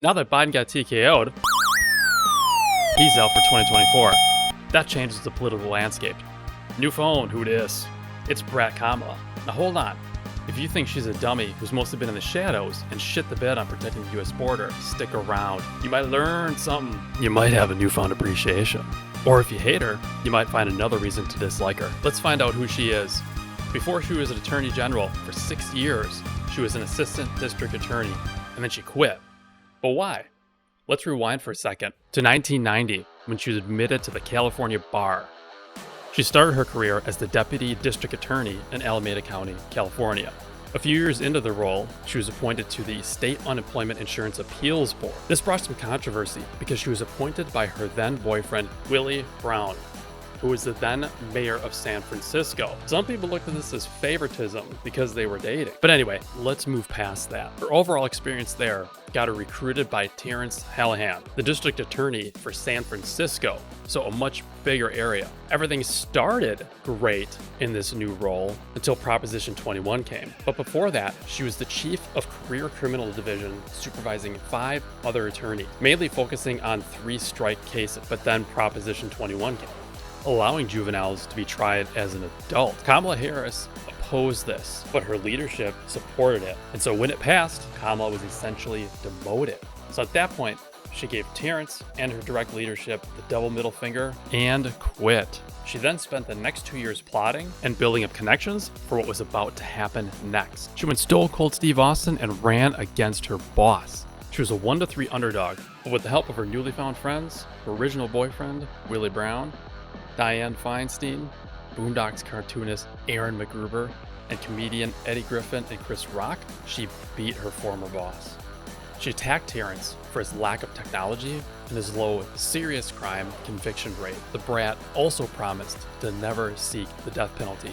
Now that Biden got TKO'd, he's out for 2024. That changes the political landscape. New phone, who dis? It's Brat Kamala. Now hold on. If you think she's a dummy who's mostly been in the shadows and shit the bed on protecting the US border, stick around. You might learn something. You might have a newfound appreciation. Or if you hate her, you might find another reason to dislike her. Let's find out who she is. Before she was an attorney general for 6 years, she was an assistant district attorney, and then she quit. But why? Let's rewind for a second to 1990, when she was admitted to the California bar. She started her career as the deputy district attorney in Alameda County, California. A few years into the role, she was appointed to the State Unemployment Insurance Appeals Board. This brought some controversy because she was appointed by her then boyfriend, Willie Brown, who was the then mayor of San Francisco. Some people looked at this as favoritism because they were dating. But anyway, let's move past that. Her overall experience there got her recruited by Terrence Hallahan, the district attorney for San Francisco, so a much bigger area. Everything started great in this new role until Proposition 21 came. But before that, she was the chief of career criminal division, supervising 5 other attorneys, mainly focusing on 3-strike cases. But then Proposition 21 came, allowing juveniles to be tried as an adult. Kamala Harris opposed this, but her leadership supported it. And so when it passed, Kamala was essentially demoted. So at that point, she gave Terrence and her direct leadership the double middle finger and quit. She then spent the next 2 years plotting and building up connections for what was about to happen next. She went stone cold Steve Austin and ran against her boss. She was a 1-3 underdog, but with the help of her newly found friends, her original boyfriend, Willie Brown, Dianne Feinstein, Boondocks cartoonist Aaron McGruber, and comedian Eddie Griffin and Chris Rock, she beat her former boss. She attacked Terrence for his lack of technology and his low serious crime conviction rate. The brat also promised to never seek the death penalty,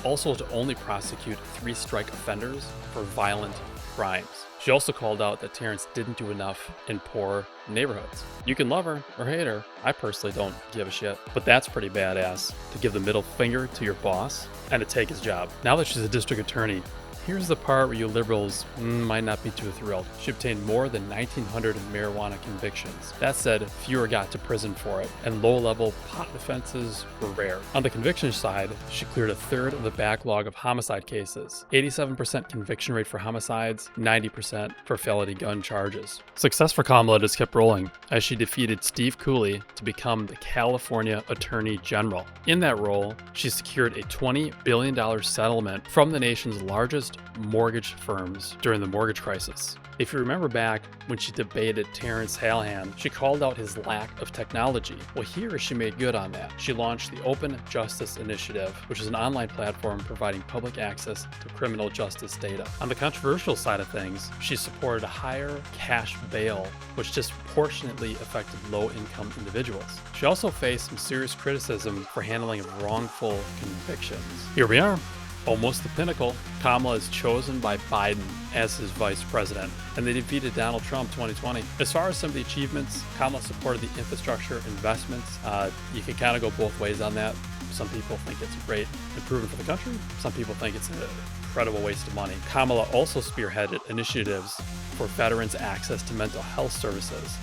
also to only prosecute 3-strike offenders for violent crimes. She also called out that Terrence didn't do enough in poor neighborhoods. You can love her or hate her. I personally don't give a shit, but that's pretty badass to give the middle finger to your boss and to take his job. Now that she's a district attorney, here's the part where you liberals might not be too thrilled. She obtained more than 1,900 marijuana convictions. That said, fewer got to prison for it, and low-level pot offenses were rare. On the conviction side, she cleared 1/3 of the backlog of homicide cases, 87% conviction rate for homicides, 90% for felony gun charges. Success for Kamala just kept rolling as she defeated Steve Cooley to become the California Attorney General. In that role, she secured a $20 billion settlement from the nation's largest mortgage firms during the mortgage crisis. If you remember back when she debated Terrence Hallahan, she called out his lack of technology. Well, here she made good on that. She launched the Open Justice Initiative, which is an online platform providing public access to criminal justice data. On the controversial side of things, she supported a higher cash bail, which disproportionately affected low-income individuals. She also faced some serious criticism for handling of wrongful convictions. Here we are. Almost the pinnacle. Kamala is chosen by Biden as his vice president, and they defeated Donald Trump 2020. As far as some of the achievements, Kamala supported the infrastructure investments. You can kind of go both ways on that. Some people think it's a great improvement for the country. Some people think it's an incredible waste of money. Kamala also spearheaded initiatives for veterans' access to mental health services.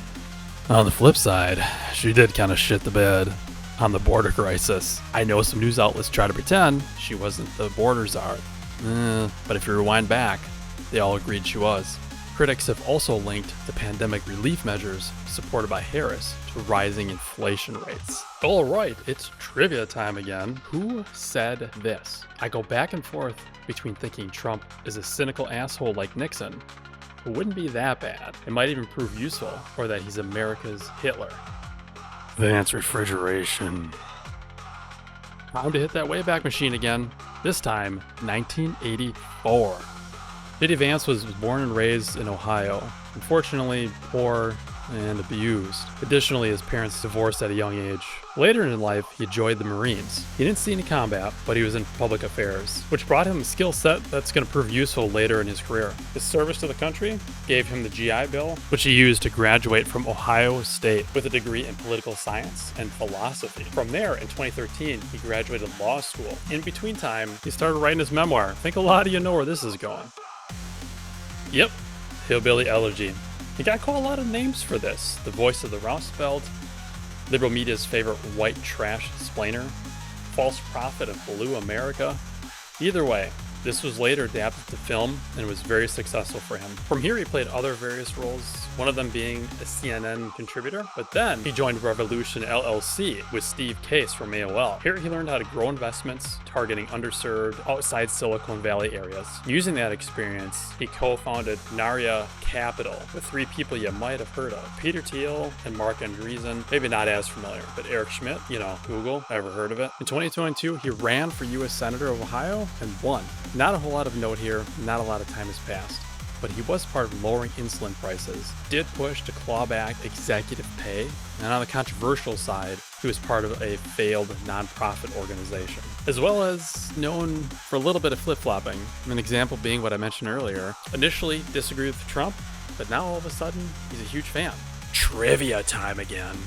On the flip side, she did kind of shit the bed on the border crisis. I know some news outlets try to pretend she wasn't the border czar, but if you rewind back, they all agreed she was. Critics have also linked the pandemic relief measures supported by Harris to rising inflation rates. All right, it's trivia time again. Who said this? I go back and forth between thinking Trump is a cynical asshole like Nixon, who wouldn't be that bad. It might even prove useful, or that he's America's Hitler. Vance refrigeration. Time to hit that Wayback Machine again. This time, 1984. Vance was born and raised in Ohio. Unfortunately, poor and abused. Additionally, his parents divorced at a young age. Later in life, he joined the Marines. He didn't see any combat, but he was in public affairs, which brought him a skill set that's going to prove useful later in his career. His service to the country gave him the GI Bill, which he used to graduate from Ohio State with a degree in political science and philosophy. From there, in 2013, he graduated law school. In between time, he started writing his memoir. I think a lot of you know where this is going. Yep, Hillbilly Elegy. He got called a lot of names for this. The voice of the Rust Belt, liberal media's favorite white trash explainer, false prophet of blue America. Either way, this was later adapted to film and was very successful for him. From here, he played other various roles, one of them being a CNN contributor, but then he joined Revolution LLC with Steve Case from AOL. Here, he learned how to grow investments, targeting underserved, outside Silicon Valley areas. Using that experience, he co-founded Narya Capital with 3 people you might have heard of: Peter Thiel and Mark Andreessen. Maybe not as familiar, but Eric Schmidt, Google, ever heard of it? In 2022, he ran for U.S. Senator of Ohio and won. Not a whole lot of note here, not a lot of time has passed, but he was part of lowering insulin prices, did push to claw back executive pay, and on the controversial side, he was part of a failed nonprofit organization, as well as known for a little bit of flip-flopping, an example being what I mentioned earlier. Initially disagreed with Trump, but now all of a sudden, he's a huge fan. Trivia time again.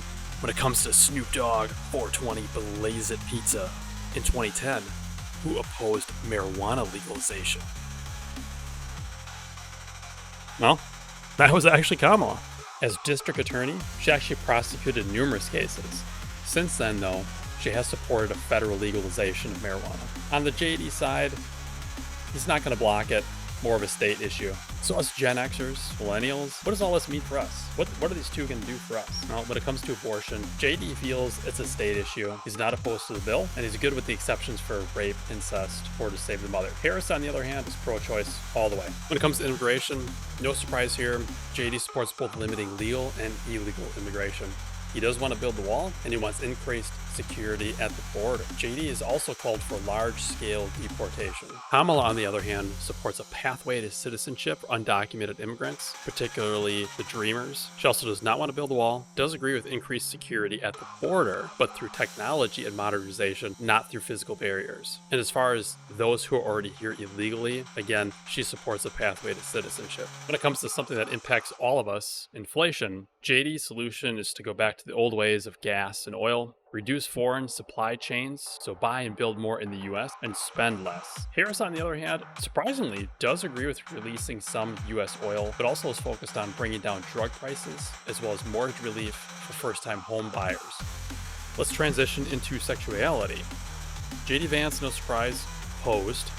When it comes to Snoop Dogg 420 Blaze It Pizza in 2010, who opposed marijuana legalization? Well, that was actually Kamala. As district attorney, she actually prosecuted numerous cases. Since then, though, she has supported a federal legalization of marijuana. On the JD side, he's not going to block it, more of a state issue. So us Gen Xers, millennials, what does all this mean for us? What are these two going to do for us? Well, when it comes to abortion, JD feels it's a state issue. He's not opposed to the bill, and he's good with the exceptions for rape, incest, or to save the mother. Harris, on the other hand, is pro-choice all the way. When it comes to immigration, no surprise here, JD supports both limiting legal and illegal immigration. He does want to build the wall, and he wants increased security at the border. JD has also called for large-scale deportation. Kamala, on the other hand, supports a pathway to citizenship for undocumented immigrants, particularly the Dreamers. She also does not want to build a wall, does agree with increased security at the border, but through technology and modernization, not through physical barriers. And as far as those who are already here illegally, again, she supports a pathway to citizenship. When it comes to something that impacts all of us, inflation, JD's solution is to go back to the old ways of gas and oil, reduce foreign supply chains, so buy and build more in the US, and spend less. Harris, on the other hand, surprisingly does agree with releasing some US oil, but also is focused on bringing down drug prices, as well as mortgage relief for first-time home buyers. Let's transition into sexuality. JD Vance, no surprise, opposed,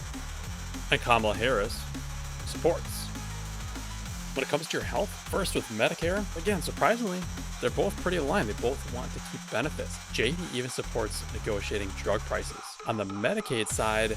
and Kamala Harris supports. When it comes to your health, first with Medicare, again, surprisingly, they're both pretty aligned. They both want to keep benefits. JD even supports negotiating drug prices. On the Medicaid side,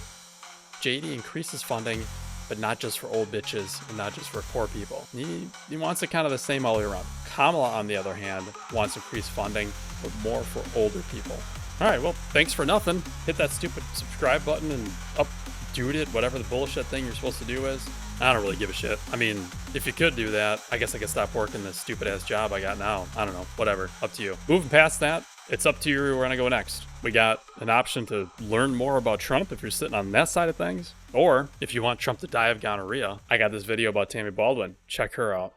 JD increases funding, but not just for old bitches and not just for poor people. He wants it kind of the same all year round. Kamala, on the other hand, wants increased funding, but more for older people. All right, well, thanks for nothing. Hit that stupid subscribe button and updo it, whatever the bullshit thing you're supposed to do is. I don't really give a shit. I mean, if you could do that, I guess I could stop working this stupid ass job I got now. I don't know, whatever, up to you. Moving past that, it's up to you where we're gonna go next. We got an option to learn more about Trump if you're sitting on that side of things, or if you want Trump to die of gonorrhea, I got this video about Tammy Baldwin. Check her out.